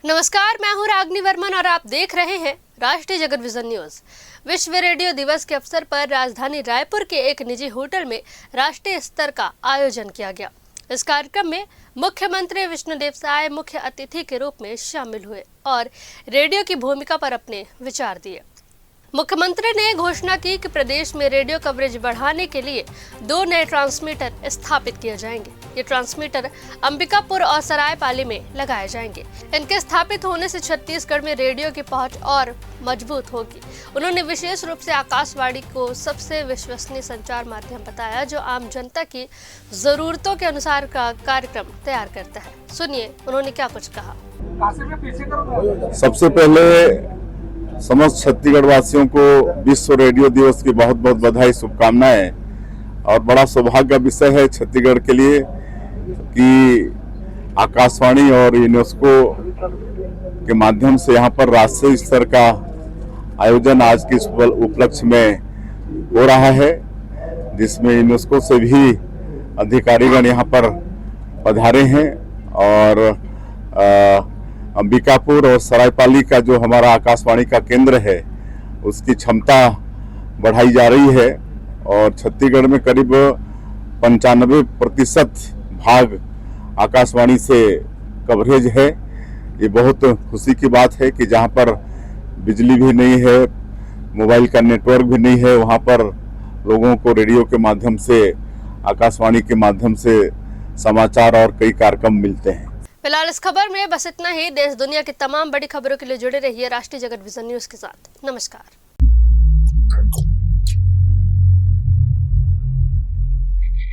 नमस्कार, मैं हूं रागनी वर्मन और आप देख रहे हैं राष्ट्रीय जगत विजन न्यूज। विश्व रेडियो दिवस के अवसर पर राजधानी रायपुर के एक निजी होटल में राष्ट्रीय स्तर का आयोजन किया गया। इस कार्यक्रम में मुख्यमंत्री विष्णुदेव साय मुख्य अतिथि के रूप में शामिल हुए और रेडियो की भूमिका पर अपने विचार दिए। मुख्यमंत्री ने घोषणा की कि प्रदेश में रेडियो कवरेज बढ़ाने के लिए 2 नए ट्रांसमीटर स्थापित किए जाएंगे। ये ट्रांसमीटर अंबिकापुर और सरायपाली में लगाए जाएंगे। इनके स्थापित होने से छत्तीसगढ़ में रेडियो की पहुंच और मजबूत होगी। उन्होंने विशेष रूप से आकाशवाणी को सबसे विश्वसनीय संचार माध्यम बताया, जो आम जनता की जरूरतों के अनुसार का कार्यक्रम तैयार करता है। सुनिए उन्होंने क्या कुछ कहा। सबसे पहले समस्त छत्तीसगढ़ वासियों को विश्व रेडियो दिवस की बहुत बहुत बधाई, शुभकामनाएं। और बड़ा सौभाग्य का विषय है छत्तीसगढ़ के लिए कि आकाशवाणी और यूनेस्को के माध्यम से यहाँ पर राष्ट्रीय स्तर का आयोजन आज के उपलक्ष्य में हो रहा है, जिसमें यूनेस्को से भी अधिकारीगण यहाँ पर पधारे हैं और अंबिकापुर और सरायपाली का जो हमारा आकाशवाणी का केंद्र है उसकी क्षमता बढ़ाई जा रही है और छत्तीसगढ़ में करीब 95% भाग आकाशवाणी से कवरेज है। ये बहुत खुशी की बात है कि जहाँ पर बिजली भी नहीं है, मोबाइल का नेटवर्क भी नहीं है, वहाँ पर लोगों को रेडियो के माध्यम से, आकाशवाणी के माध्यम से समाचार और कई कार्यक्रम मिलते हैं। फिलहाल इस खबर में बस इतना ही। देश दुनिया की तमाम बड़ी खबरों के लिए जुड़े रहिए राष्ट्रीय जगत विजन न्यूज के साथ। नमस्कार।